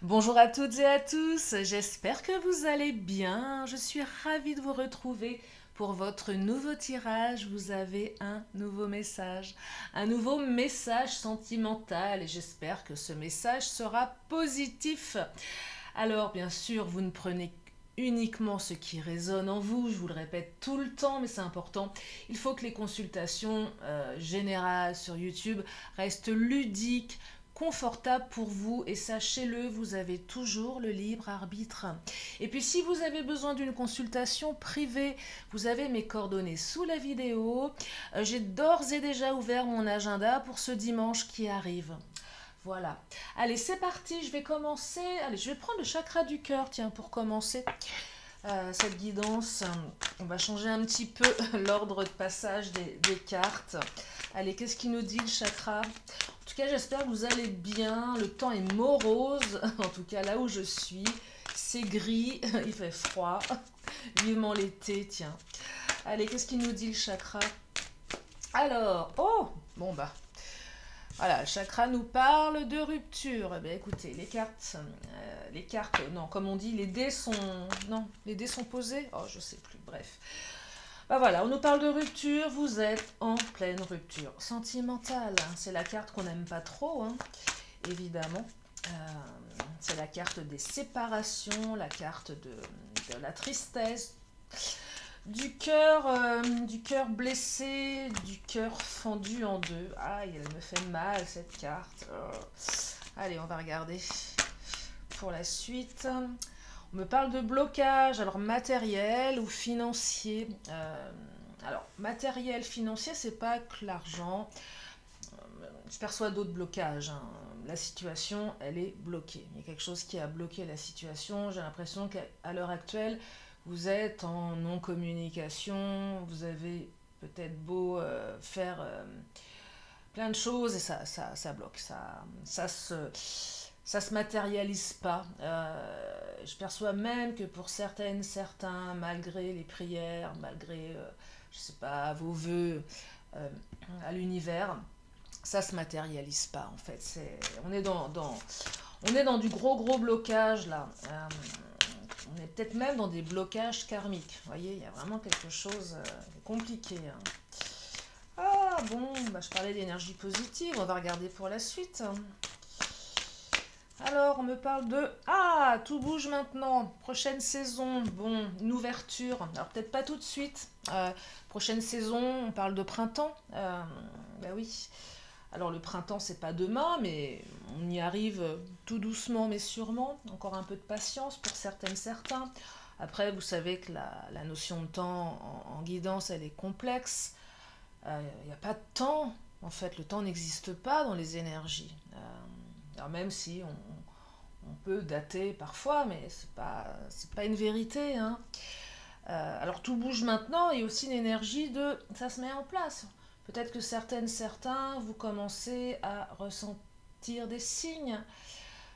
Bonjour à toutes et à tous, j'espère que vous allez bien. Je suis ravie de vous retrouver pour votre nouveau tirage. Vous avez un nouveau message sentimental et j'espère que ce message sera positif. Alors bien sûr, vous ne prenez uniquement ce qui résonne en vous, je vous le répète tout le temps, mais c'est important. Il faut que les consultations générales sur YouTube restent ludiques, confortables pour vous et sachez-le, vous avez toujours le libre arbitre. Et puis si vous avez besoin d'une consultation privée, vous avez mes coordonnées sous la vidéo. J'ai d'ores et déjà ouvert mon agenda pour ce dimanche qui arrive. Voilà. Allez, c'est parti, je vais commencer. Allez, je vais prendre le chakra du cœur, tiens, pour commencer cette guidance. On va changer un petit peu l'ordre de passage des cartes. Allez, qu'est-ce qui nous dit le chakra? En tout cas, j'espère que vous allez bien. Le temps est morose, en tout cas là où je suis. C'est gris, il fait froid. Vivement l'été, tiens. Allez, qu'est-ce qui nous dit le chakra? Alors, oh, bon bah, voilà, le chakra nous parle de rupture. Eh bien, écoutez, les cartes, non, comme on dit, les dés sont, non, les dés sont posés. Oh, je sais plus. Bref, bah voilà, on nous parle de rupture. Vous êtes en pleine rupture sentimentale. C'est la carte qu'on n'aime pas trop, hein, évidemment. Euh, c'est la carte des séparations, la carte de la tristesse, du cœur blessé, du cœur fendu en deux. Aïe, elle me fait mal cette carte. Oh. Allez, on va regarder pour la suite. On me parle de blocage, alors matériel ou financier. Alors, matériel, financier, c'est pas que l'argent. Je perçois d'autres blocages, hein. La situation, elle est bloquée. Il y a quelque chose qui a bloqué la situation. J'ai l'impression qu'à l'heure actuelle, vous êtes en non-communication. Vous avez peut-être beau faire plein de choses et ça bloque. Ça se matérialise pas. Je perçois même que pour certains, malgré les prières, malgré, je sais pas, vos vœux euh, à l'univers, ça se matérialise pas en fait. On est dans du gros blocage là. On est peut-être même dans des blocages karmiques. Vous voyez, il y a vraiment quelque chose de compliqué, hein. Ah bon, bah, je parlais d'énergie positive, on va regarder pour la suite. Alors, on me parle de... Ah, tout bouge maintenant. Prochaine saison, bon, une ouverture. Alors, peut-être pas tout de suite. Prochaine saison, on parle de printemps. Bah oui. Alors, le printemps, c'est pas demain, mais on y arrive tout doucement, mais sûrement. Encore un peu de patience pour certaines, certains. Après, vous savez que la notion de temps en guidance, elle est complexe. Il n'y a pas de temps. En fait, le temps n'existe pas dans les énergies. Alors même si on peut dater parfois, mais c'est pas une vérité, hein. Alors tout bouge maintenant, il y a aussi une énergie de ça se met en place. Peut-être que certains, vous commencez à ressentir des signes.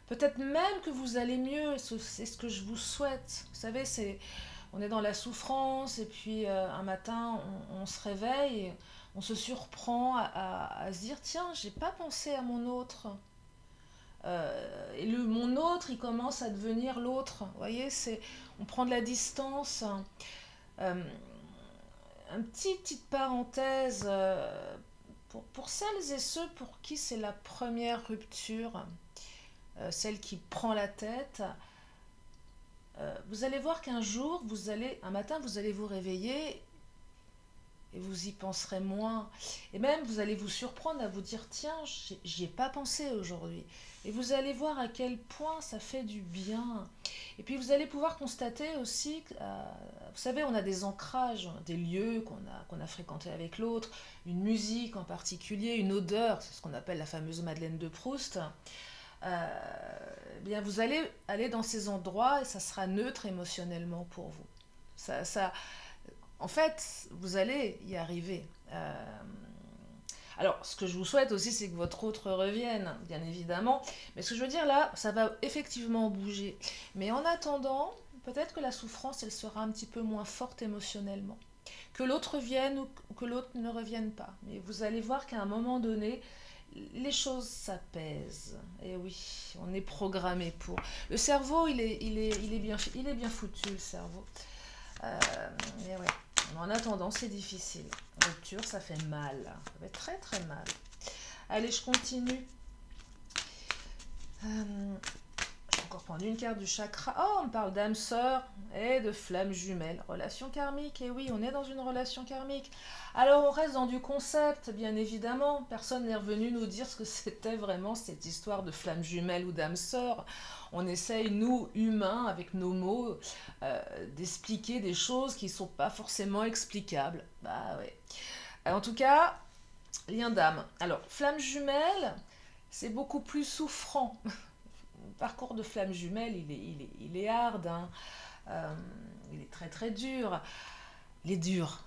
Peut-être même que vous allez mieux, c'est ce que je vous souhaite. Vous savez, on est dans la souffrance et puis un matin on se réveille et on se surprend à se dire tiens, j'ai pas pensé à mon autre. Et mon autre, il commence à devenir l'autre. Vous voyez, on prend de la distance. Euh, petite parenthèse, pour celles et ceux pour qui c'est la première rupture, celle qui prend la tête, vous allez voir qu'un jour, un matin, vous allez vous réveiller et vous y penserez moins. Et même, vous allez vous surprendre à vous dire, tiens, j'y ai pas pensé aujourd'hui. Et vous allez voir à quel point ça fait du bien. Et puis, vous allez pouvoir constater aussi, vous savez, on a des ancrages, des lieux qu'on a fréquentés avec l'autre, une musique en particulier, une odeur, c'est ce qu'on appelle la fameuse Madeleine de Proust. Eh bien, vous allez aller dans ces endroits et ça sera neutre émotionnellement pour vous. Ça, en fait, vous allez y arriver. Alors, ce que je vous souhaite aussi, c'est que votre autre revienne, bien évidemment. Mais ce que je veux dire là, ça va effectivement bouger. Mais en attendant, peut-être que la souffrance, elle sera un petit peu moins forte émotionnellement. Que l'autre vienne ou que l'autre ne revienne pas. Mais vous allez voir qu'à un moment donné, les choses s'apaisent. Et oui, on est programmé pour. Le cerveau, il est bien foutu, le cerveau. Mais ouais. En attendant, c'est difficile. Rupture, ça fait mal. Ça fait très très mal. Allez, je continue. Je vais encore prendre une carte du chakra. Oh, on parle d'âme sœur et de flamme jumelle. Relation karmique. Et oui, on est dans une relation karmique. Alors, on reste dans du concept, bien évidemment. Personne n'est revenu nous dire ce que c'était vraiment cette histoire de flamme jumelle ou d'âme sœur. On essaye, nous, humains, avec nos mots, d'expliquer des choses qui ne sont pas forcément explicables. Bah ouais. En tout cas, lien d'âme. Alors, flamme jumelle, c'est beaucoup plus souffrant. Le parcours de flamme jumelle, il est hard, hein. Il est très très dur. Il est dur.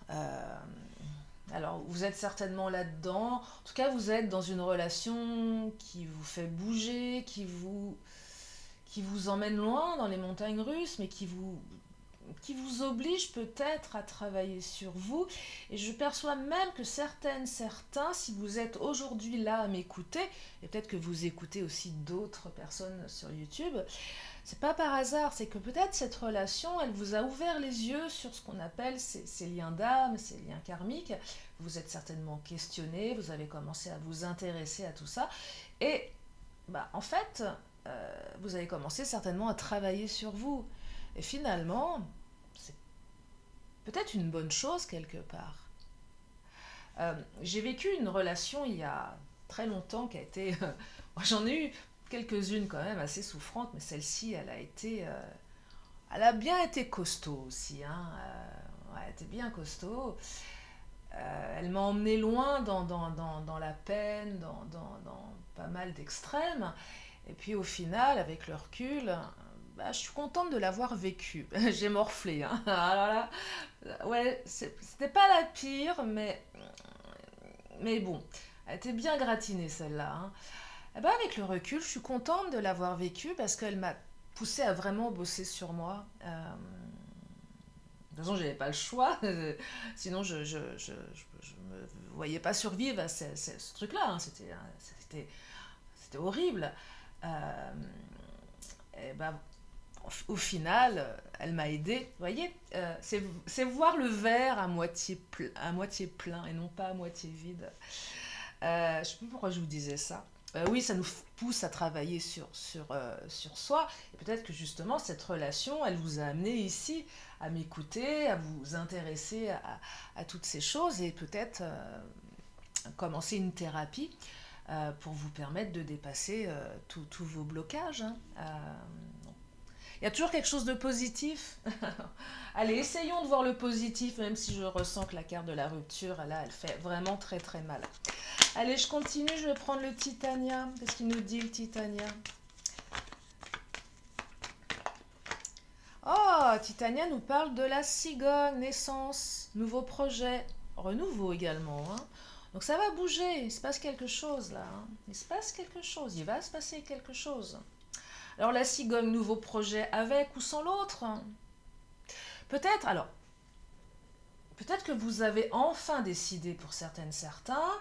Alors, vous êtes certainement là-dedans. En tout cas, vous êtes dans une relation qui vous fait bouger, qui vous emmène loin dans les montagnes russes, mais qui vous oblige peut-être à travailler sur vous. Et je perçois même que certains, si vous êtes aujourd'hui là à m'écouter, et peut-être que vous écoutez aussi d'autres personnes sur YouTube, c'est pas par hasard, c'est que peut-être cette relation, elle vous a ouvert les yeux sur ce qu'on appelle ces liens d'âme, ces liens karmiques. Vous êtes certainement questionné, vous avez commencé à vous intéresser à tout ça. Et bah, en fait, vous avez commencé certainement à travailler sur vous. Et finalement, c'est peut-être une bonne chose quelque part. J'ai vécu une relation il y a très longtemps qui a été... J'en ai eu quelques-unes quand même assez souffrantes, mais celle-ci, elle a bien été costaud aussi. Hein. Ouais, elle était bien costaud. Elle m'a emmené loin dans la peine, dans pas mal d'extrêmes. Et puis au final, avec le recul, bah, je suis contente de l'avoir vécu. J'ai morflé. Hein. Alors là, ouais, c'était pas la pire, mais bon, elle était bien gratinée celle-là. Hein. Et ben avec le recul, je suis contente de l'avoir vécu parce qu'elle m'a poussée à vraiment bosser sur moi. De toute façon, j'avais pas le choix. Sinon, je me voyais pas survivre à ce truc-là. Hein. C'était horrible. Et ben, au final, elle m'a aidée. Vous voyez, c'est voir le verre à moitié plein et non pas à moitié vide. Je ne sais plus pourquoi je vous disais ça. Oui, ça nous pousse à travailler sur soi. Et peut-être que justement, cette relation, elle vous a amené ici à m'écouter, à vous intéresser à toutes ces choses et peut-être commencer une thérapie pour vous permettre de dépasser tous vos blocages. Hein. Il y a toujours quelque chose de positif. Allez, essayons de voir le positif, même si je ressens que la carte de la rupture, là, elle fait vraiment très très mal. Allez, je continue, je vais prendre le Titania. Qu'est-ce qu'il nous dit, le Titania? Oh, Titania nous parle de la cigogne, naissance, nouveau projet, renouveau également. Hein. Donc ça va bouger, il se passe quelque chose là. Hein. Il se passe quelque chose, il va se passer quelque chose. Alors la cigogne, nouveau projet avec ou sans l'autre. Peut-être, alors, peut-être que vous avez enfin décidé pour certaines, certains.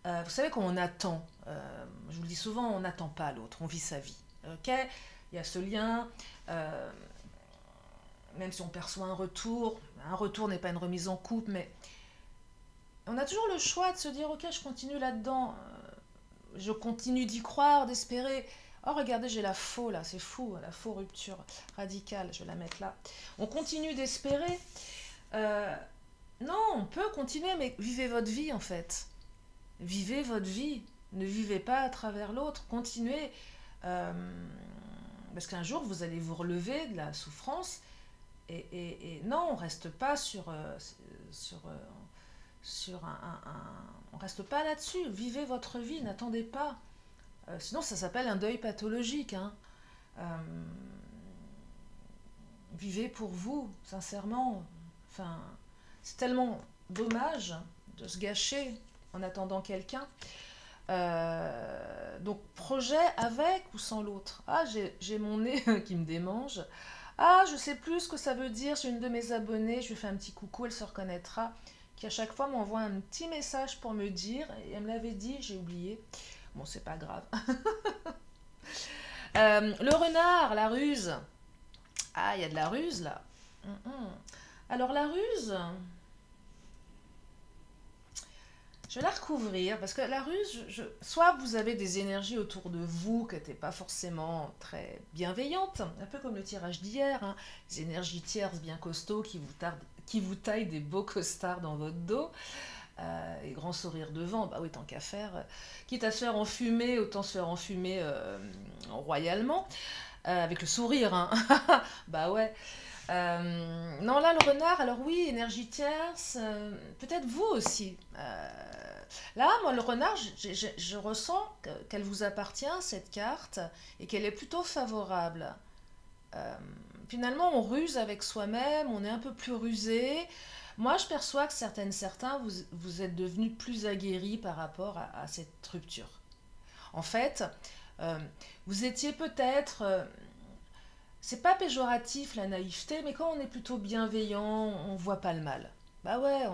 Vous savez qu'on attend, je vous le dis souvent, on n'attend pas l'autre, on vit sa vie. Ok, il y a ce lien, même si on perçoit un retour n'est pas une remise en coupe, mais on a toujours le choix de se dire, ok, je continue là-dedans, je continue d'y croire, d'espérer. Oh, regardez, j'ai la faux là, c'est fou, la faux rupture radicale, je vais la mettre là. On continue d'espérer. Non, on peut continuer, mais vivez votre vie en fait. Vivez votre vie. Ne vivez pas à travers l'autre. Continuez. Parce qu'un jour, vous allez vous relever de la souffrance. Et non, on ne reste pas on reste pas là-dessus. Vivez votre vie, n'attendez pas. Sinon, ça s'appelle un deuil pathologique. Hein. Vivez pour vous, sincèrement. Enfin, c'est tellement dommage de se gâcher en attendant quelqu'un. Donc, projet avec ou sans l'autre. Ah, j'ai mon nez qui me démange. Ah, je sais plus ce que ça veut dire. J'ai une de mes abonnées, je lui fais un petit coucou, elle se reconnaîtra. qui à chaque fois m'envoie un petit message pour me dire, et elle me l'avait dit, j'ai oublié. Bon, c'est pas grave. Le renard, la ruse. Ah, il y a de la ruse là. Alors la ruse, je vais la recouvrir parce que la ruse, soit vous avez des énergies autour de vous qui n'étaient pas forcément très bienveillantes, un peu comme le tirage d'hier, hein, des énergies tierces bien costauds qui vous taillent des beaux costards dans votre dos, et grand sourire devant, bah oui, tant qu'à faire, quitte à se faire enfumer, autant se faire enfumer royalement, avec le sourire, hein. Bah ouais. Non, là, le renard, alors oui, énergie tierce, peut-être vous aussi. Là, moi, le renard, je ressens qu'elle vous appartient, cette carte, et qu'elle est plutôt favorable. Euh, Finalement, on ruse avec soi-même, on est un peu plus rusé. Moi, je perçois que certains, vous êtes devenus plus aguerris par rapport à cette rupture. En fait, euh, vous étiez peut-être c'est pas péjoratif la naïveté, mais quand on est plutôt bienveillant, on voit pas le mal. Bah ouais,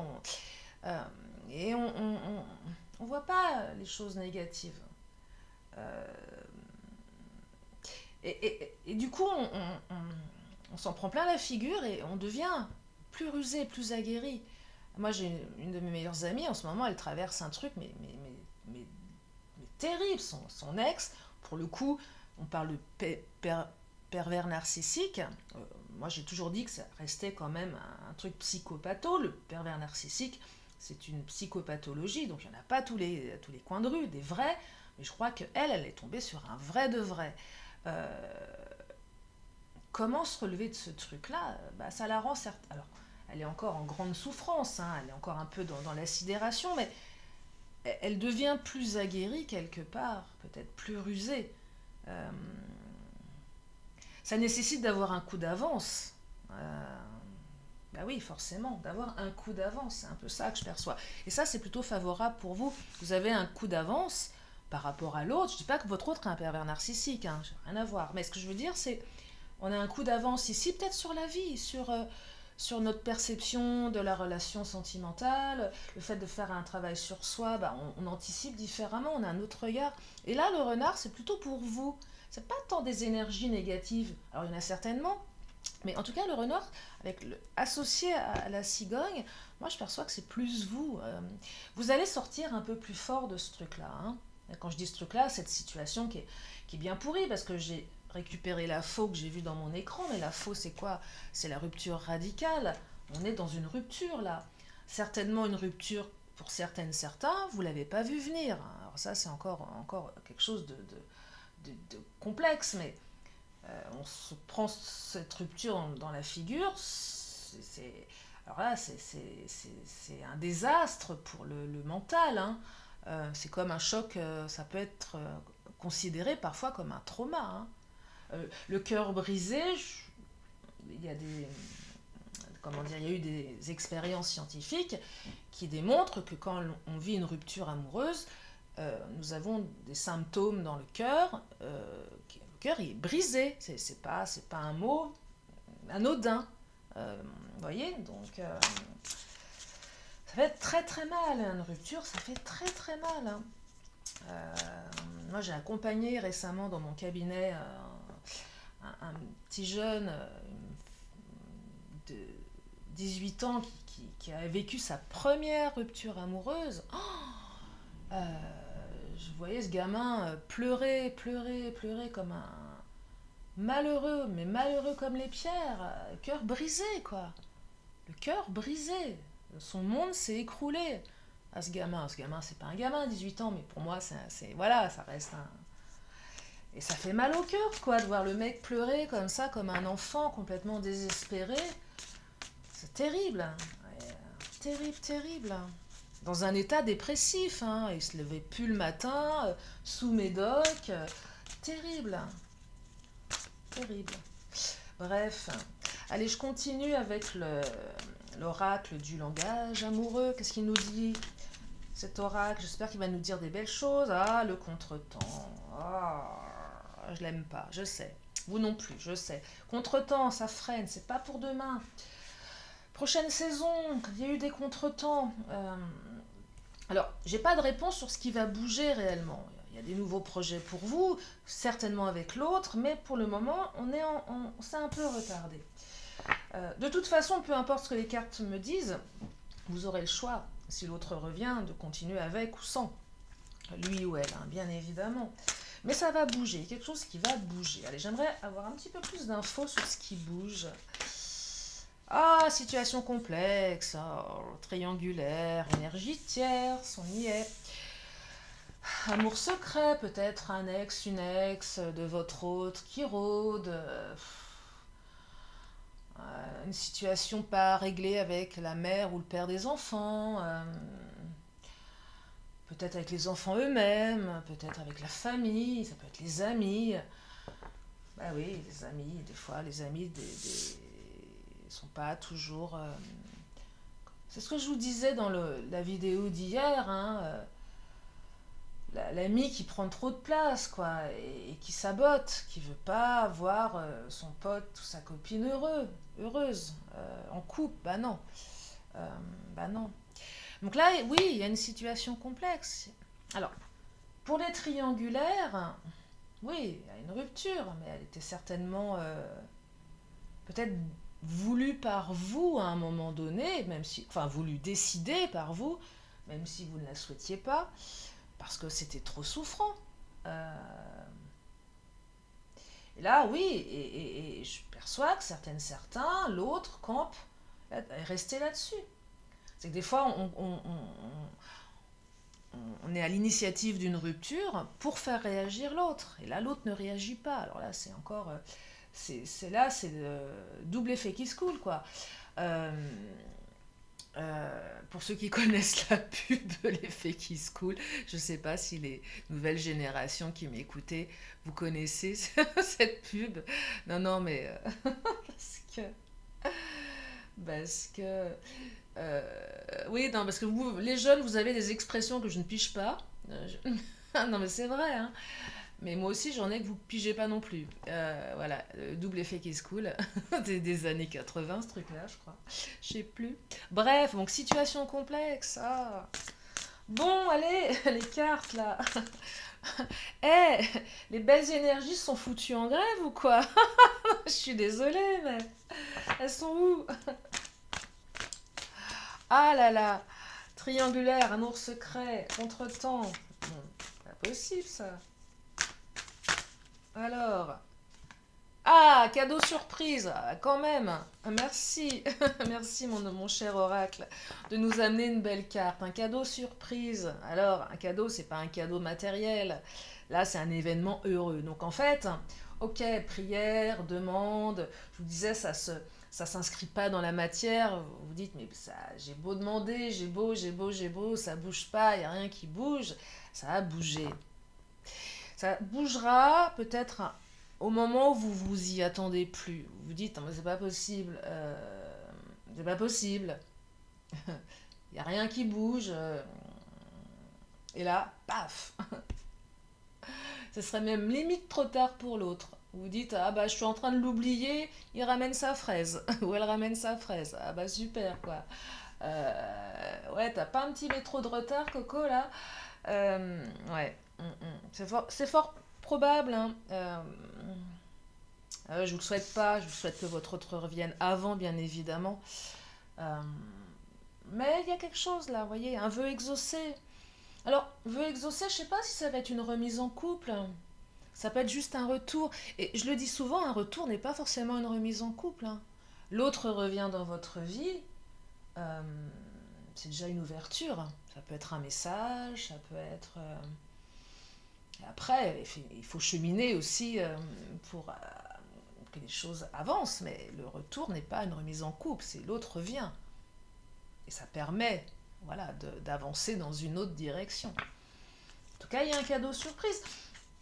euh, et on voit pas les choses négatives. Euh, et du coup, on s'en prend plein la figure et on devient plus rusé, plus aguerri. Moi, j'ai une de mes meilleures amies, en ce moment, elle traverse un truc, mais, mais terrible. Son ex, pour le coup, on parle de pervers narcissique. Moi, j'ai toujours dit que ça restait quand même un truc psychopatho. Le pervers narcissique, c'est une psychopathologie, donc il n'y en a pas tous les coins de rue, des vrais, mais je crois qu'elle, elle est tombée sur un vrai de vrai. Comment se relever de ce truc-là? Bah, ça la rend certes. Alors, elle est encore en grande souffrance, hein, elle est encore un peu dans la sidération, mais elle devient plus aguerrie quelque part, peut-être plus rusée. Euh, Ça nécessite d'avoir un coup d'avance. Bah oui, forcément, d'avoir un coup d'avance, c'est un peu ça que je perçois. Et ça, c'est plutôt favorable pour vous. Vous avez un coup d'avance par rapport à l'autre. Je ne dis pas que votre autre est un pervers narcissique, hein, rien à voir. Mais ce que je veux dire, c'est on a un coup d'avance ici, peut-être sur la vie, sur notre perception de la relation sentimentale, le fait de faire un travail sur soi, bah, on anticipe différemment, on a un autre regard. Et là, le renard, c'est plutôt pour vous. C'est pas tant des énergies négatives. Alors, il y en a certainement, mais en tout cas, le renard, associé à la cigogne, moi, je perçois que c'est plus vous. Vous allez sortir un peu plus fort de ce truc-là, hein. Quand je dis ce truc-là, cette situation qui est bien pourrie, parce que j'ai récupéré la faux que j'ai vue dans mon écran, mais la faux, c'est quoi? C'est la rupture radicale. On est dans une rupture, là. Certainement une rupture pour certains, vous ne l'avez pas vu venir. Alors ça, c'est encore quelque chose de complexe, mais on se prend cette rupture dans la figure, alors là, c'est un désastre pour le mental, hein. C'est comme un choc, ça peut être considéré parfois comme un trauma, hein. Le cœur brisé, il y a comment dire, il y a eu des expériences scientifiques qui démontrent que quand on vit une rupture amoureuse, nous avons des symptômes dans le cœur, le cœur est brisé, c'est pas un mot anodin, vous voyez, donc ça fait très très mal, hein, une rupture, ça fait très très mal, hein. Euh, Moi j'ai accompagné récemment dans mon cabinet un petit jeune de 18 ans qui a vécu sa première rupture amoureuse. Je voyais ce gamin pleurer, pleurer, pleurer comme un malheureux, mais malheureux comme les pierres, le cœur brisé, quoi. Le cœur brisé. Son monde s'est écroulé à ce gamin. Ce gamin, c'est pas un gamin, 18 ans, mais pour moi, voilà, ça reste un. Et ça fait mal au cœur, quoi, de voir le mec pleurer comme ça, comme un enfant complètement désespéré. C'est terrible. Ouais, terrible, terrible. Dans un état dépressif, hein. Il se levait plus le matin, sous médoc. Terrible. Terrible. Bref. Allez, je continue avec l'oracle du langage amoureux. Qu'est-ce qu'il nous dit, cet oracle? J'espère qu'il va nous dire des belles choses. Ah, le contretemps. Ah, je l'aime pas, je sais. Vous non plus, je sais. Contretemps, ça freine, c'est pas pour demain. Prochaine saison, il y a eu des contretemps. Alors, j'ai pas de réponse sur ce qui va bouger réellement. Il y a des nouveaux projets pour vous, certainement avec l'autre, mais pour le moment, on s'est un peu retardé. De toute façon, peu importe ce que les cartes me disent, vous aurez le choix, si l'autre revient, de continuer avec ou sans. Lui ou elle, hein, bien évidemment. Mais ça va bouger, quelque chose qui va bouger. Allez, j'aimerais avoir un petit peu plus d'infos sur ce qui bouge. Ah, situation complexe, oh, triangulaire, énergie tierce, on y est. Amour secret, peut-être un ex, une ex de votre autre qui rôde. Une situation pas réglée avec la mère ou le père des enfants. Peut-être avec les enfants eux-mêmes, peut-être avec la famille, ça peut être les amis. Bah oui, les amis, des fois, les amis sont pas toujours... C'est ce que je vous disais dans la vidéo d'hier, hein, l'ami qui prend trop de place, quoi, et qui sabote, qui veut pas voir son pote ou sa copine heureuse, en couple, bah non. Bah non. Donc là, oui, il y a une situation complexe. Alors, pour les triangulaires, oui, il y a une rupture, mais elle était certainement peut-être voulue par vous à un moment donné, même si, enfin, voulue, décidée par vous, même si vous ne la souhaitiez pas, parce que c'était trop souffrant. Et là, oui, et je perçois que certains, l'autre campe, est resté là-dessus. C'est que des fois, on est à l'initiative d'une rupture pour faire réagir l'autre. Et là, l'autre ne réagit pas. Alors là, c'est encore... c'est le double effet qui se coule, quoi. Pour ceux qui connaissent la pub, l'effet qui se coule, je ne sais pas si les nouvelles générations qui m'écoutaient, vous connaissez cette pub. Non, non, mais... parce que oui, non, parce que vous, les jeunes, vous avez des expressions que je ne pige pas. Non, mais c'est vrai, hein. Mais moi aussi, j'en ai que vous ne pigez pas non plus. Voilà, le double effet qui se coule. Des années 80, ce truc-là, je crois. Je sais plus. Bref, donc situation complexe. Ah. Bon, allez, les cartes, là. Eh, les belles énergies sont foutues en grève ou quoi? Je suis désolée, mais elles sont où? Ah là là, triangulaire, amour secret, contretemps. Bon, pas possible ça. Alors, ah, cadeau surprise, ah, quand même. Merci, merci mon cher oracle, de nous amener une belle carte, un cadeau surprise. Alors, un cadeau, c'est pas un cadeau matériel. Là, c'est un événement heureux. Donc en fait, ok, prière, demande, je vous disais, ça s'inscrit pas dans la matière. Vous dites, mais ça, j'ai beau demander, j'ai beau, ça bouge pas, il n'y a rien qui bouge. Ça a bougé. Ça bougera peut-être au moment où vous vous y attendez plus. Vous vous dites, non, mais c'est pas possible. C'est pas possible. Il n'y a rien qui bouge. Et là, paf. Ce serait même limite trop tard pour l'autre. Vous vous dites, ah bah je suis en train de l'oublier, il ramène sa fraise. Ou elle ramène sa fraise. Ah bah super quoi. Ouais, t'as pas un petit métro de retard, Coco, là? Ouais. C'est fort probable, hein. Je vous le souhaite pas, je vous souhaite que votre autre revienne avant, bien évidemment. Euh, mais il y a quelque chose là, vous voyez, un vœu exaucé. Alors, vœu exaucé, je sais pas si ça va être une remise en couple. Ça peut être juste un retour. Et je le dis souvent, un retour n'est pas forcément une remise en couple, hein. L'autre revient dans votre vie, euh, c'est déjà une ouverture. Ça peut être un message, ça peut être... Après, il faut cheminer aussi pour que les choses avancent, mais le retour n'est pas une remise en couple, c'est l'autre revient. Et ça permet, voilà, d'avancer dans une autre direction. En tout cas, il y a un cadeau surprise.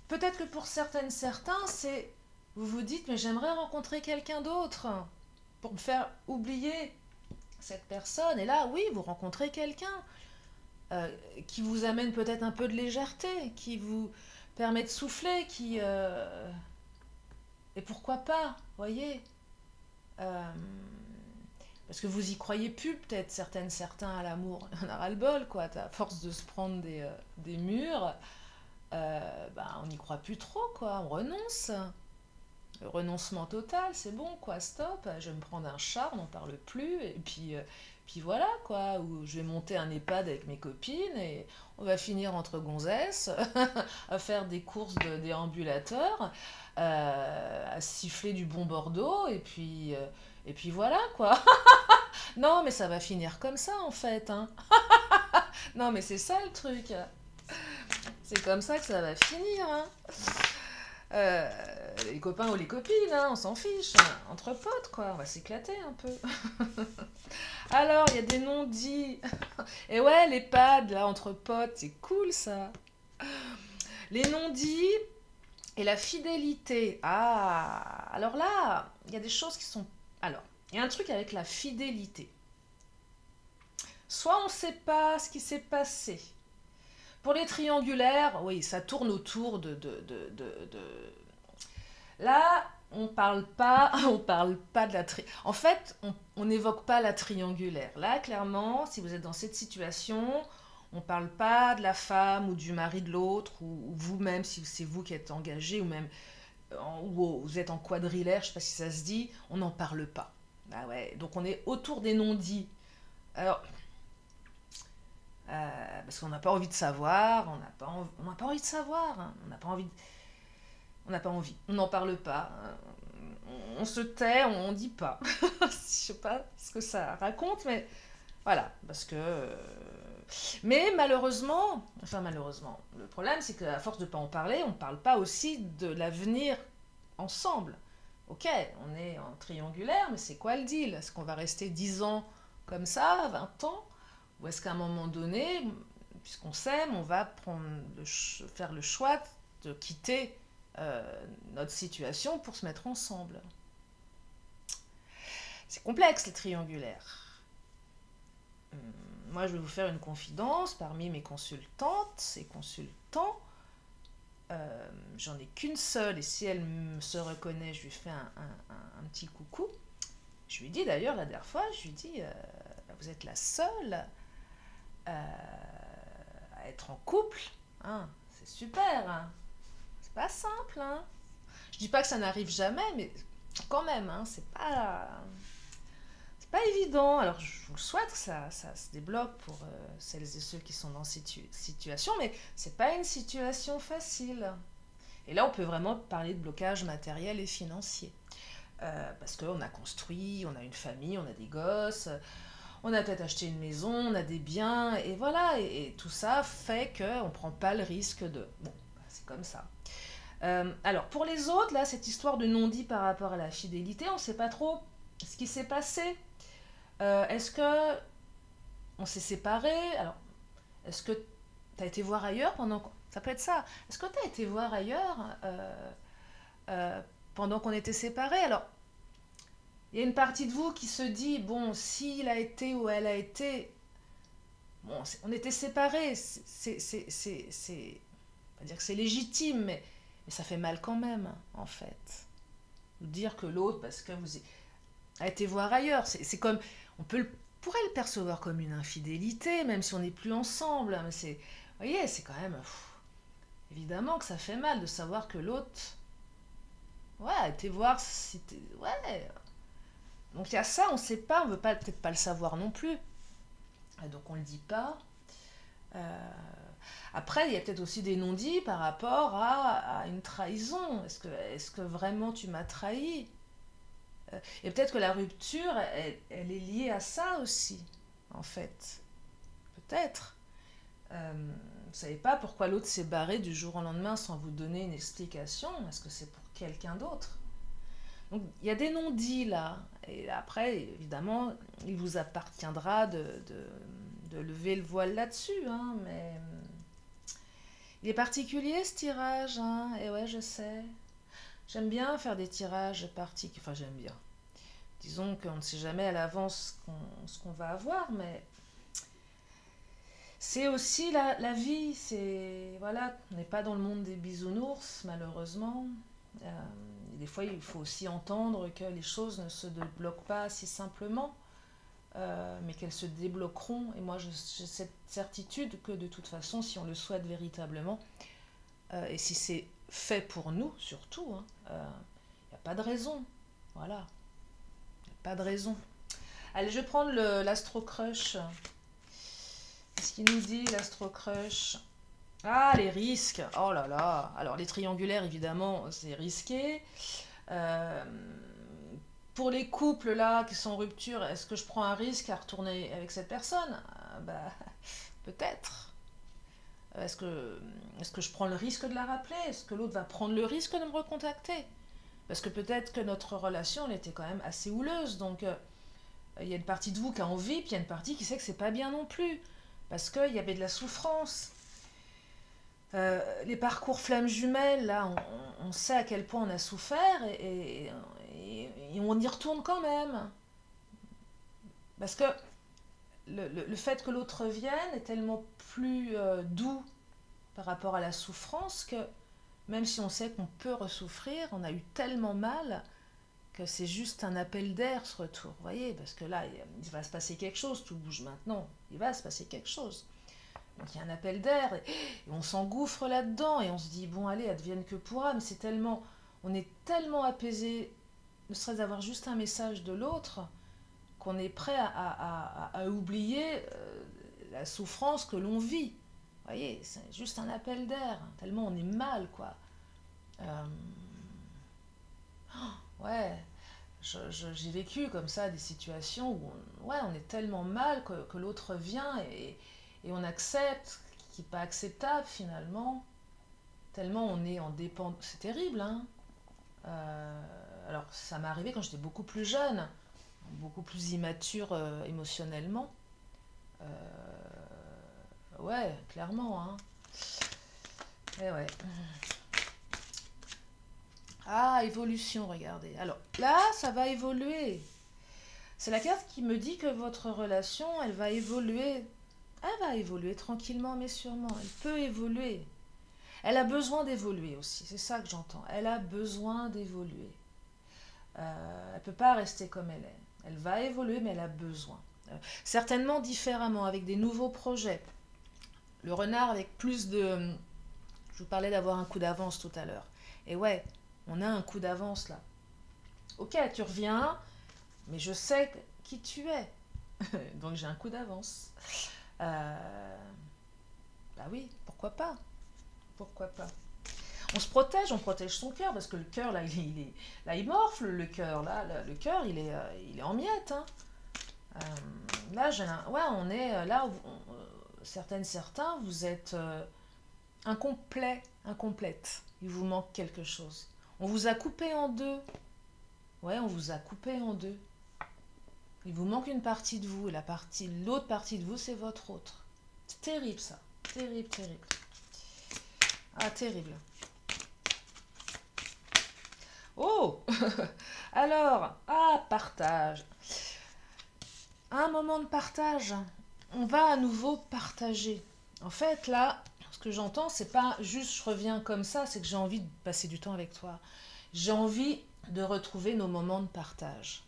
Peut-être que pour certaines, certains, c'est... Vous vous dites, mais j'aimerais rencontrer quelqu'un d'autre pour me faire oublier cette personne. Et là, oui, vous rencontrez quelqu'un qui vous amène peut-être un peu de légèreté, qui vous permet de souffler, qui... Et pourquoi pas, voyez Parce que vous y croyez plus, peut-être, certains à l'amour. On a ras-le-bol, quoi. À force de se prendre des murs, bah, on n'y croit plus trop, quoi. On renonce. Le renoncement total, c'est bon, quoi, stop. Je vais me prendre un chat, on n'en parle plus. Et puis voilà, quoi. Ou je vais monter un EHPAD avec mes copines et on va finir entre gonzesses à faire des courses de déambulateurs, à siffler du bon Bordeaux. Et puis voilà, quoi. Non, mais ça va finir comme ça, en fait, hein. Non, mais c'est ça le truc. C'est comme ça que ça va finir, hein. Les copains ou les copines, hein, on s'en fiche. Entre potes, quoi. On va s'éclater un peu. Alors, il y a des non-dits. Et ouais, les pads, là, entre potes, c'est cool, ça. Les non-dits et la fidélité. Ah, alors là, il y a des choses qui sont... Alors, il y a un truc avec la fidélité. Soit on ne sait pas ce qui s'est passé. Pour les triangulaires, oui, ça tourne autour Là, on parle pas de la En fait, on n'évoque pas la triangulaire. Là, clairement, si vous êtes dans cette situation, on parle pas de la femme ou du mari de l'autre, ou vous-même, si c'est vous qui êtes engagé, ou même ou vous êtes en quadrilaire, je sais pas si ça se dit, on n'en parle pas. Ah ouais, donc on est autour des non-dits. Alors, parce qu'on n'a pas envie de savoir, on n'a pas envie de savoir, hein, on n'a pas envie, on n'en parle pas, hein, on se tait, on dit pas. Je sais pas ce que ça raconte, mais voilà, parce que... Mais malheureusement, le problème c'est qu'à force de ne pas en parler, on ne parle pas aussi de l'avenir ensemble. Ok, on est en triangulaire, mais c'est quoi le deal? Est-ce qu'on va rester 10 ans comme ça, 20 ans? Ou est-ce qu'à un moment donné, puisqu'on s'aime, on va faire le choix de quitter notre situation pour se mettre ensemble? C'est complexe, les triangulaires. Moi, je vais vous faire une confidence. Parmi mes consultantes et consultants, j'en ai qu'une seule. Et si elle se reconnaît, je lui fais un petit coucou. Je lui dis d'ailleurs, la dernière fois, je lui dis, vous êtes la seule à être en couple. Hein, c'est super. Hein. C'est pas simple. Hein. Je dis pas que ça n'arrive jamais, mais quand même, hein, c'est pas évident. Alors, je vous le souhaite que ça se débloque pour celles et ceux qui sont dans cette situation, mais c'est pas une situation facile. Et là, on peut vraiment parler de blocage matériel et financier. Parce qu'on a construit, on a une famille, on a des gosses, on a peut-être acheté une maison, on a des biens, et voilà. Et tout ça fait qu'on ne prend pas le risque de... Bon, c'est comme ça. Alors, pour les autres, là, cette histoire de non-dit par rapport à la fidélité, on ne sait pas trop ce qui s'est passé. Est-ce que on s'est séparés? Alors, est-ce que tu as été voir ailleurs pendant... Ça peut être ça. Est-ce que tu as été voir ailleurs pendant qu'on était séparés? Alors, il y a une partie de vous qui se dit, bon, s'il a été ou elle a été... Bon, on était séparés, on va dire que c'est légitime, mais ça fait mal quand même, en fait. Dire que l'autre, parce que vous a été voir ailleurs, c'est comme... pourrait le percevoir comme une infidélité, même si on n'est plus ensemble. Mais vous voyez, c'est quand même... évidemment que ça fait mal de savoir que l'autre... Ouais, a été voir si t'es... Ouais. Donc il y a ça, on ne sait pas, on veut peut-être pas le savoir non plus. Et donc on ne le dit pas. Après, il y a peut-être aussi des non-dits par rapport à une trahison. Est-ce que vraiment tu m'as trahi? Et peut-être que la rupture, elle est liée à ça aussi, en fait. Peut-être. Vous ne savez pas pourquoi l'autre s'est barré du jour au lendemain sans vous donner une explication. Est-ce que c'est pour quelqu'un d'autre? Donc il y a des non-dits là. Et après, évidemment, il vous appartiendra de lever le voile là-dessus. Hein, mais il est particulier ce tirage. Hein, et ouais, je sais. J'aime bien faire des tirages particuliers. Enfin, j'aime bien. Disons qu'on ne sait jamais à l'avance ce qu'on va avoir, mais c'est aussi la vie. Voilà, on n'est pas dans le monde des bisounours, malheureusement. Des fois, il faut aussi entendre que les choses ne se débloquent pas si simplement. mais qu'elles se débloqueront. Et moi, j'ai cette certitude que de toute façon, si on le souhaite véritablement, et si c'est fait pour nous, surtout, il n'y a pas de raison. Voilà, il n'y a pas de raison. Allez, je vais prendre l'Astro Crush. Qu'est-ce qu'il nous dit, l'Astro Crush? Ah, les risques. Oh là là. Alors, les triangulaires, évidemment, c'est risqué. Euh, pour les couples, là, qui sont en rupture, est-ce que je prends un risque à retourner avec cette personne? Bah, peut-être. Est-ce que je prends le risque de la rappeler? Est-ce que l'autre va prendre le risque de me recontacter? Parce que peut-être que notre relation, elle était quand même assez houleuse. Donc, il y a une partie de vous qui a envie, puis il y a une partie qui sait que c'est pas bien non plus. Parce qu'il y avait de la souffrance. Les parcours flammes jumelles, là, on sait à quel point on a souffert et on y retourne quand même. Parce que le fait que l'autre revienne est tellement plus doux par rapport à la souffrance que même si on sait qu'on peut ressouffrir, on a eu tellement mal que c'est juste un appel d'air ce retour. Vous voyez, parce que là, il va se passer quelque chose, tout bouge maintenant, il va se passer quelque chose. Donc il y a un appel d'air, et on s'engouffre là-dedans, et on se dit, bon allez, advienne que pourra, mais c'est tellement, on est tellement apaisé, ne serait-ce d'avoir juste un message de l'autre, qu'on est prêt à oublier la souffrance que l'on vit. Vous voyez, c'est juste un appel d'air, tellement on est mal, quoi. Ouais, j'ai vécu comme ça des situations où on est tellement mal que l'autre vient et on accepte, qui n'est pas acceptable finalement, tellement on est en dépendance. C'est terrible, hein. Alors, ça m'est arrivé quand j'étais beaucoup plus jeune, beaucoup plus immature émotionnellement. Euh, ouais, clairement, hein. Et ouais. Ah, évolution, regardez. Alors, là, ça va évoluer. C'est la carte qui me dit que votre relation, elle va évoluer. Elle va évoluer tranquillement, mais sûrement. Elle peut évoluer. Elle a besoin d'évoluer aussi. C'est ça que j'entends. Elle a besoin d'évoluer. Elle ne peut pas rester comme elle est. Elle va évoluer, mais elle a besoin. Certainement différemment, avec des nouveaux projets. Le renard avec plus de... Je vous parlais d'avoir un coup d'avance tout à l'heure. Et ouais, on a un coup d'avance là. Ok, tu reviens, mais je sais qui tu es. Donc j'ai un coup d'avance. Bah oui, pourquoi pas? Pourquoi pas? On protège son cœur, parce que le cœur, là, là, il morfle, le cœur, là, le cœur, il est en miettes, hein. Là, ouais, on est là, certains, vous êtes incomplet, incomplète. Il vous manque quelque chose. On vous a coupé en deux. Ouais, on vous a coupé en deux. Il vous manque une partie de vous, et l'autre partie de vous, c'est votre autre. C'est terrible, ça. Terrible, terrible. Ah, terrible. Oh alors, partage. Un moment de partage. On va à nouveau partager. En fait, là, ce que j'entends, c'est pas juste je reviens comme ça, c'est que j'ai envie de passer du temps avec toi. J'ai envie de retrouver nos moments de partage.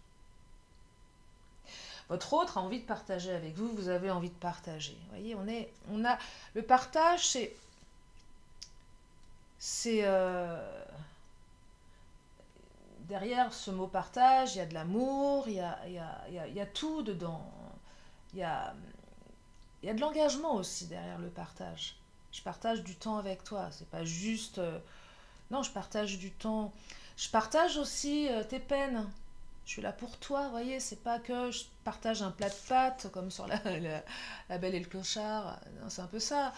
Votre autre a envie de partager avec vous, vous avez envie de partager. Vous voyez, le partage, c'est derrière ce mot partage, il y a de l'amour, il y a tout dedans. Il y a de l'engagement aussi derrière le partage. Je partage du temps avec toi, c'est pas juste... non, je partage du temps. Je partage aussi tes peines. Je suis là pour toi, vous voyez, c'est pas que je partage un plat de pâtes comme sur la Belle et le Clochard. Non, c'est un peu ça.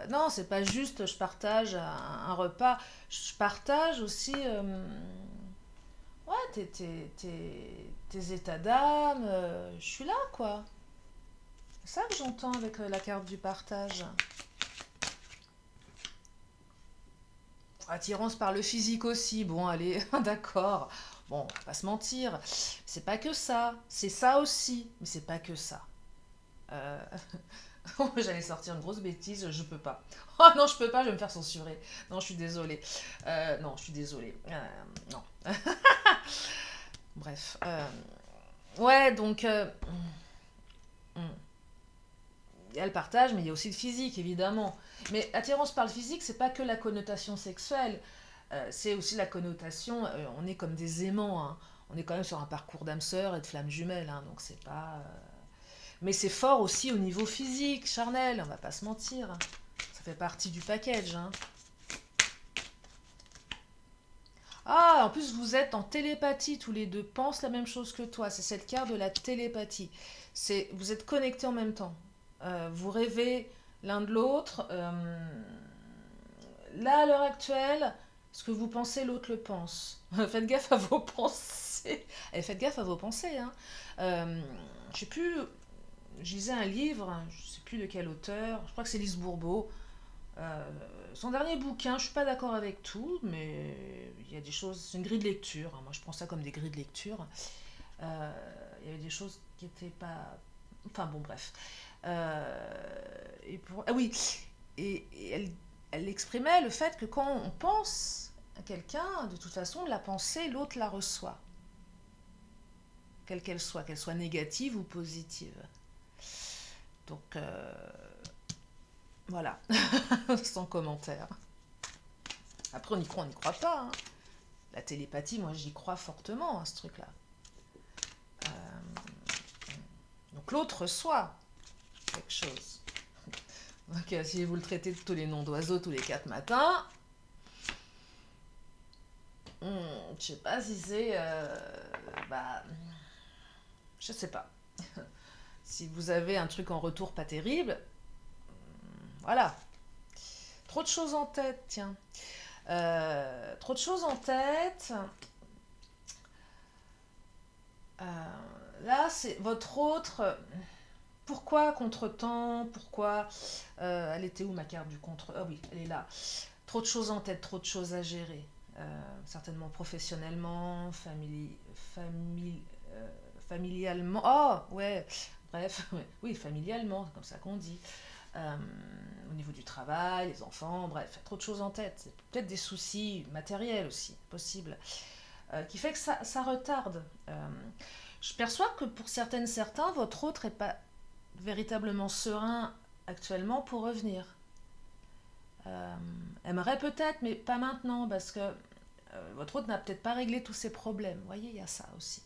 Non, c'est pas juste je partage un repas. Je partage aussi ouais, tes états d'âme. Je suis là, quoi. C'est ça que j'entends avec la carte du partage. Attirance par le physique aussi. Bon, allez, d'accord. Bon, on va pas se mentir. C'est pas que ça. C'est ça aussi. Mais c'est pas que ça. J'allais sortir une grosse bêtise. Je peux pas. Oh non, je peux pas. Je vais me faire censurer. Non, je suis désolée. Non, je suis désolée. Non. Bref. Ouais, donc... il y a le partage, mais il y a aussi le physique, évidemment. Mais attirance par le physique, c'est pas que la connotation sexuelle, c'est aussi la connotation, on est comme des aimants, hein. On est quand même sur un parcours d'âme sœur et de flamme jumelle, hein, donc c'est pas... Mais c'est fort aussi au niveau physique, charnel, on va pas se mentir. Ça fait partie du package, hein. Ah, en plus vous êtes en télépathie, tous les deux pensent la même chose que toi. C'est cette carte de la télépathie. Vous êtes connectés en même temps. Vous rêvez l'un de l'autre. Là, à l'heure actuelle, ce que vous pensez, l'autre le pense. Faites gaffe à vos pensées. Et faites gaffe à vos pensées, hein. Je sais plus, je lisais un livre, je sais plus de quel auteur, je crois que c'est Lise Bourbeau. Euh, Son dernier bouquin, je suis pas d'accord avec tout, mais il y a des choses, c'est une grille de lecture, hein. Moi je prends ça comme des grilles de lecture. Euh, il y avait des choses qui étaient pas... Enfin bon, bref. Ah oui, et elle exprimait le fait que quand on pense à quelqu'un, de toute façon, la pensée, l'autre la reçoit. Quelle qu'elle soit négative ou positive. Donc, voilà, sans commentaire. Après, on n'y croit pas, hein. La télépathie, moi, j'y crois fortement, à ce truc-là. Donc, l'autre reçoit quelque chose. Donc, si vous le traitez de tous les noms d'oiseaux tous les 4 matins, je sais pas si c'est... bah, je sais pas. Si vous avez un truc en retour pas terrible, voilà. Trop de choses en tête, tiens. Trop de choses en tête. Là, c'est votre autre. Pourquoi contretemps? Pourquoi elle était où ma carte du contre? Ah oui, elle est là. Trop de choses en tête, trop de choses à gérer. Certainement professionnellement, familialement. Oh, ouais, bref, oui, familialement, c'est comme ça qu'on dit. Au niveau du travail, les enfants, bref, trop de choses en tête. C'est peut-être des soucis matériels aussi, possible, qui fait que ça retarde. Je perçois que pour certains, votre autre n'est pas véritablement serein actuellement pour revenir. Aimerait peut-être, mais pas maintenant, parce que votre autre n'a peut-être pas réglé tous ses problèmes. Vous voyez, il y a ça aussi.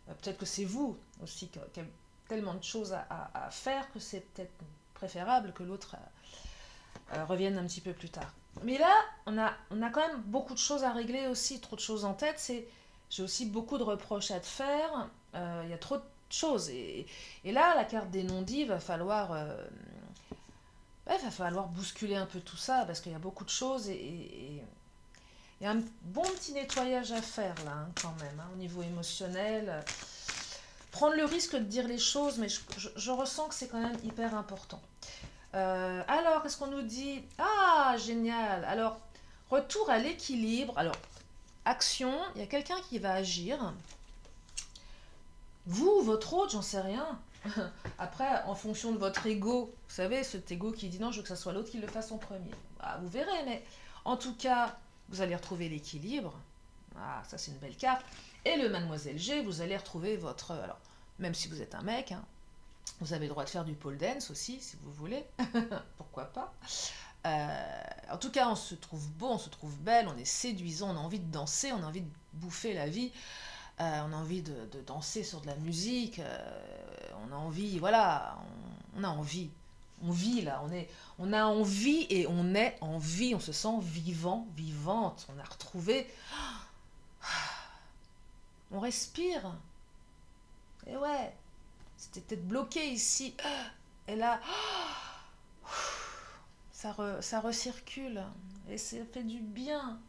Peut-être que c'est vous aussi qui avez tellement de choses à faire que c'est peut-être préférable que l'autre revienne un petit peu plus tard. Mais là, on a quand même beaucoup de choses à régler aussi, trop de choses en tête. J'ai aussi beaucoup de reproches à te faire. Il y a trop de choses. Et là, la carte des non-dits, va falloir bousculer un peu tout ça, parce qu'il y a beaucoup de choses et il y a un bon petit nettoyage à faire là, hein, quand même, hein, au niveau émotionnel. Prendre le risque de dire les choses, mais je ressens que c'est quand même hyper important. Alors, qu'est-ce qu'on nous dit? Ah, génial. Alors, retour à l'équilibre. Alors, action, il y a quelqu'un qui va agir. Vous, votre autre, j'en sais rien. Après, en fonction de votre ego, vous savez, cet ego qui dit non, je veux que ça soit l'autre qui le fasse en premier. Bah, vous verrez, mais en tout cas, vous allez retrouver l'équilibre. Ah, ça c'est une belle carte. Et le Mademoiselle G, vous allez retrouver votre... Alors, même si vous êtes un mec, hein, vous avez le droit de faire du pole dance aussi, si vous voulez. Pourquoi pas. En tout cas, on se trouve beau, on se trouve belle, on est séduisant, on a envie de danser, on a envie de bouffer la vie. On a envie de danser sur de la musique, on a envie, voilà, on a envie, on vit là, on a envie et on est en vie, on se sent vivant, vivante, on a retrouvé, on respire, et ouais, c'était peut-être bloqué ici, et là, ça recircule, et ça fait du bien.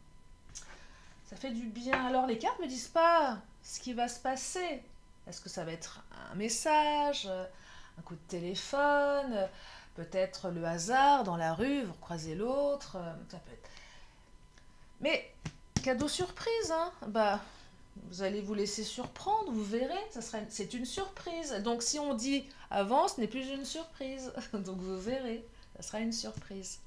Ça fait du bien. Alors, les cartes ne me disent pas ce qui va se passer. Est-ce que ça va être un message, un coup de téléphone, peut-être le hasard dans la rue, vous croisez l'autre, ça peut être... Mais, cadeau surprise, hein, bah, vous allez vous laisser surprendre, vous verrez, c'est une surprise. Donc, si on dit avant, ce n'est plus une surprise. Donc, vous verrez, ça sera une surprise.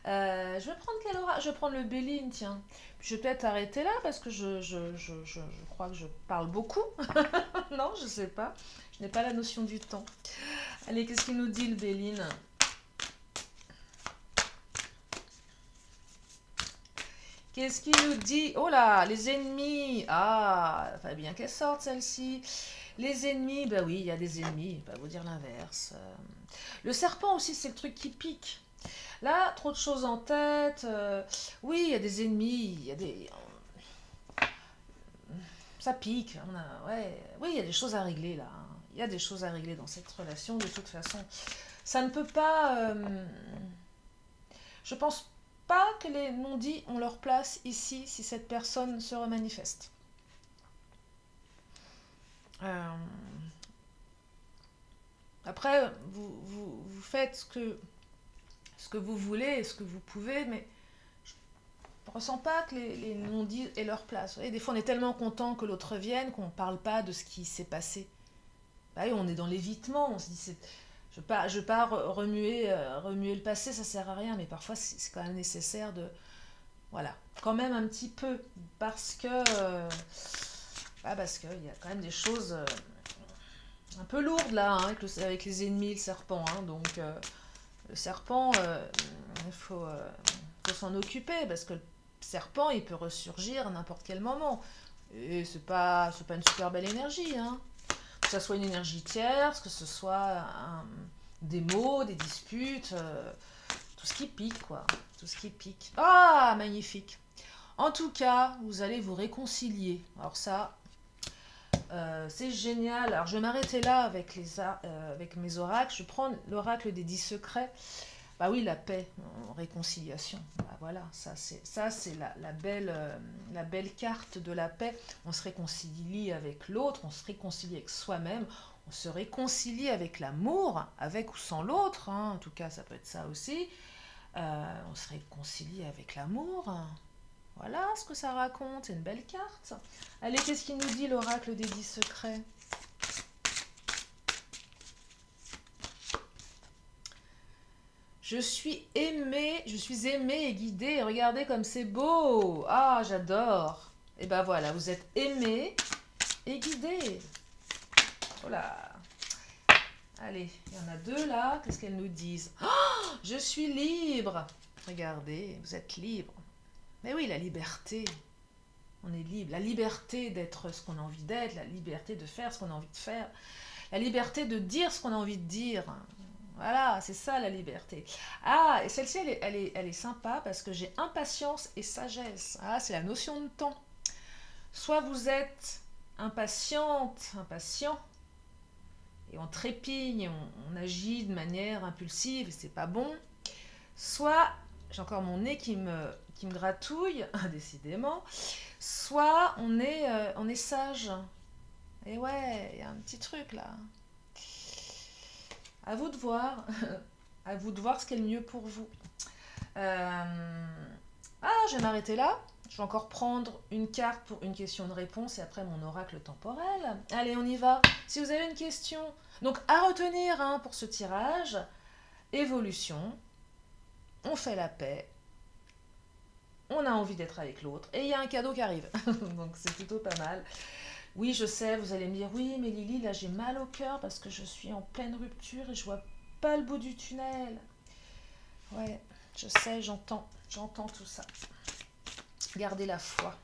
Je vais prendre quel aura? Je vais prendre le Béline, tiens. Je vais peut-être arrêter là parce que je crois que je parle beaucoup. Non, je sais pas. Je n'ai pas la notion du temps. Allez, qu'est-ce qu'il nous dit le Béline? Qu'est-ce qu'il nous dit? Oh là, les ennemis. Ah, il fallait bien qu'elle sorte celle-ci. Les ennemis, bah oui, il y a des ennemis, pas vous dire l'inverse. Le serpent aussi, c'est le truc qui pique. Là, trop de choses en tête. Oui, il y a des ennemis, il y a des... Ça pique. Ouais. Oui, il y a des choses à régler là. Il y a des choses à régler dans cette relation de toute façon. Ça ne peut pas... Je pense pas que les non-dits ont leur place ici si cette personne se remanifeste. Après, vous faites ce que vous voulez, ce que vous pouvez, mais je ne ressens pas que les non-dits aient leur place. Vous voyez, des fois, on est tellement content que l'autre vienne qu'on ne parle pas de ce qui s'est passé. Bah oui, on est dans l'évitement, on se dit, je veux pas remuer le passé, ça sert à rien, mais parfois, c'est quand même nécessaire de... Voilà, quand même un petit peu, parce que... parce qu'il y a quand même des choses... un peu lourde là, hein, avec les ennemis, le serpent. Hein, donc le serpent, il faut s'en occuper parce que le serpent, il peut ressurgir à n'importe quel moment. Et c'est pas une super belle énergie. Hein. Que ce soit une énergie tierce, que ce soit des mots, des disputes, tout ce qui pique, quoi. Tout ce qui pique. Ah, magnifique. En tout cas, vous allez vous réconcilier. Alors ça... c'est génial. Alors, je vais m'arrêter là avec mes oracles. Je prends l'oracle des 10 secrets. Bah oui, la paix, réconciliation. Bah voilà, ça c'est la belle carte de la paix. On se réconcilie avec l'autre, on se réconcilie avec soi-même, on se réconcilie avec l'amour, avec ou sans l'autre. Hein. En tout cas, ça peut être ça aussi. On se réconcilie avec l'amour. Voilà ce que ça raconte, c'est une belle carte. Allez, qu'est-ce qu'il nous dit l'oracle des 10 secrets? Je suis aimée et guidée. Regardez comme c'est beau. Ah, j'adore. Et ben voilà, vous êtes aimé et guidé. Voilà. Allez, il y en a deux là. Qu'est-ce qu'elles nous disent? Oh, je suis libre. Regardez, vous êtes libre. Mais oui, la liberté. On est libre. La liberté d'être ce qu'on a envie d'être, la liberté de faire ce qu'on a envie de faire, la liberté de dire ce qu'on a envie de dire. Voilà, c'est ça la liberté. Ah, et celle-ci, elle est sympa parce que j'ai impatience et sagesse. Ah, c'est la notion de temps. Soit vous êtes impatiente, impatient, et on trépigne, on agit de manière impulsive et c'est pas bon. Soit, j'ai encore mon nez qui me gratouille, décidément. Soit on est sage. Et ouais, il y a un petit truc là. À vous de voir. À vous de voir ce qui est le mieux pour vous. Ah, je vais m'arrêter là. Je vais encore prendre une carte pour une question de réponse et après mon oracle temporel. Allez, on y va. Si vous avez une question, donc à retenir hein, pour ce tirage, évolution, on fait la paix, on a envie d'être avec l'autre et il y a un cadeau qui arrive. Donc c'est plutôt pas mal. Oui, je sais, vous allez me dire, oui, mais Lily, là j'ai mal au cœur parce que je suis en pleine rupture et je vois pas le bout du tunnel. Ouais, je sais, j'entends tout ça. Gardez la foi.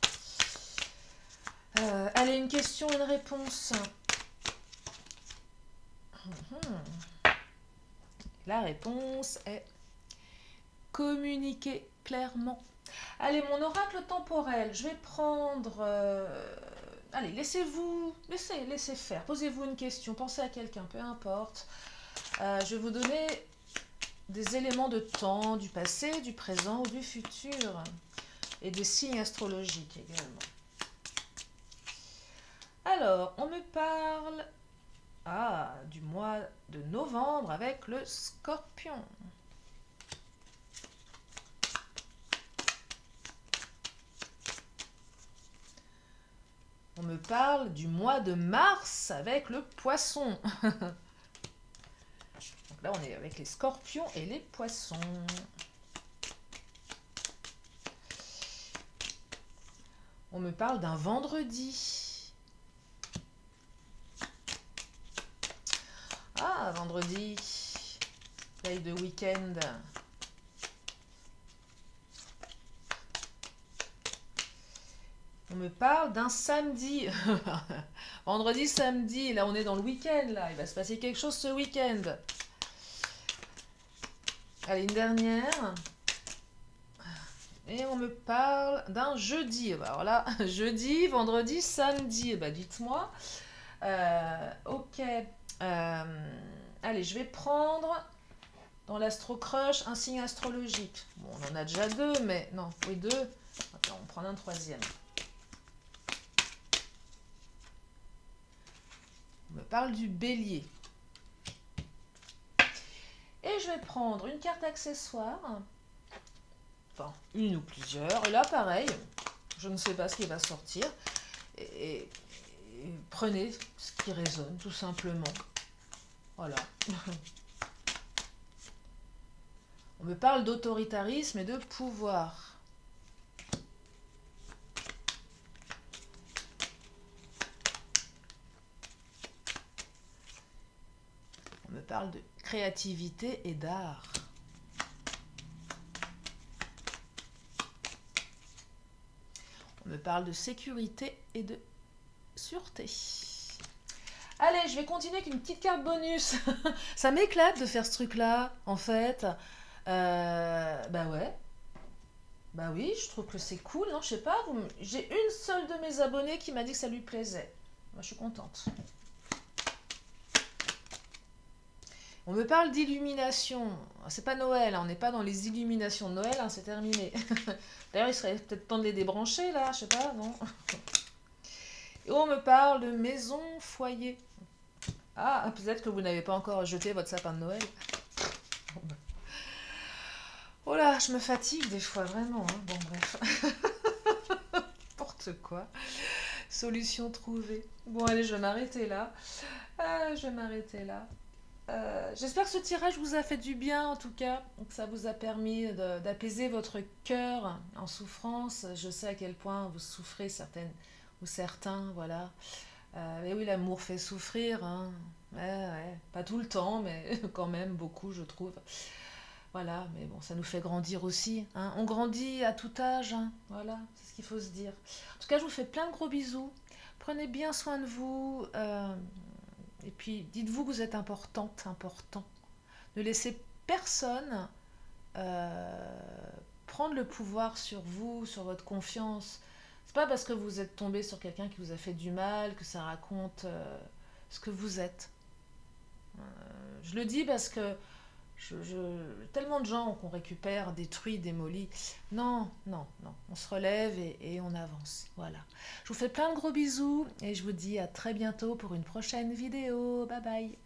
Allez, une question, une réponse. La réponse est communiquer clairement. Allez, mon oracle temporel, je vais prendre... allez, laissez faire. Posez-vous une question, pensez à quelqu'un, peu importe. Je vais vous donner des éléments de temps, du passé, du présent ou du futur. Et des signes astrologiques également. Alors, on me parle du mois de novembre avec le Scorpion. On me parle du mois de mars avec le Poisson. Donc là, on est avec les Scorpions et les Poissons. On me parle d'un vendredi. Ah, vendredi, veille de week-end. On me parle d'un samedi. Vendredi, samedi, là on est dans le week-end, là. Il va se passer quelque chose ce week-end. Allez, une dernière. Et on me parle d'un jeudi. Alors là, jeudi, vendredi, samedi. Bah dites-moi. Ok. Allez, je vais prendre dans l'Astro Crush un signe astrologique. Bon, on en a déjà deux, mais non, oui, deux. Attends, on prend un troisième. On me parle du bélier. Et je vais prendre une carte accessoire. Enfin, une ou plusieurs. Et là, pareil, je ne sais pas ce qui va sortir. Et prenez ce qui résonne, tout simplement. Voilà. On me parle d'autoritarisme et de pouvoir. On me parle de créativité et d'art. On me parle de sécurité et de sûreté. Allez, je vais continuer avec une petite carte bonus. Ça m'éclate de faire ce truc-là, en fait. Bah ouais. Bah oui, je trouve que c'est cool, non? Je sais pas, j'ai une seule de mes abonnés qui m'a dit que ça lui plaisait. Moi, je suis contente. On me parle d'illumination. C'est pas Noël, hein, on n'est pas dans les illuminations de Noël, hein, c'est terminé. D'ailleurs, il serait peut-être temps de les débrancher, là, je sais pas, non? Et on me parle de maison, foyer. Ah, peut-être que vous n'avez pas encore jeté votre sapin de Noël. Oh là, je me fatigue des fois, vraiment. Hein. Bon, bref. N'importe quoi. Solution trouvée. Bon, allez, je vais m'arrêter là. J'espère que ce tirage vous a fait du bien, en tout cas, que ça vous a permis d'apaiser votre cœur en souffrance. Je sais à quel point vous souffrez, certaines ou certains, voilà. Et oui, l'amour fait souffrir, hein. Ouais, pas tout le temps, mais quand même beaucoup, je trouve. Voilà, mais bon, ça nous fait grandir aussi, hein. On grandit à tout âge, hein. Voilà, c'est ce qu'il faut se dire. En tout cas, je vous fais plein de gros bisous. Prenez bien soin de vous. Et puis, dites-vous que vous êtes importante, important. Ne laissez personne prendre le pouvoir sur vous, sur votre confiance. C'est pas parce que vous êtes tombé sur quelqu'un qui vous a fait du mal que ça raconte ce que vous êtes. Je le dis parce que tellement de gens qu'on récupère, détruit, démolit. Non, non, non. On se relève et on avance. Voilà. Je vous fais plein de gros bisous et je vous dis à très bientôt pour une prochaine vidéo. Bye bye.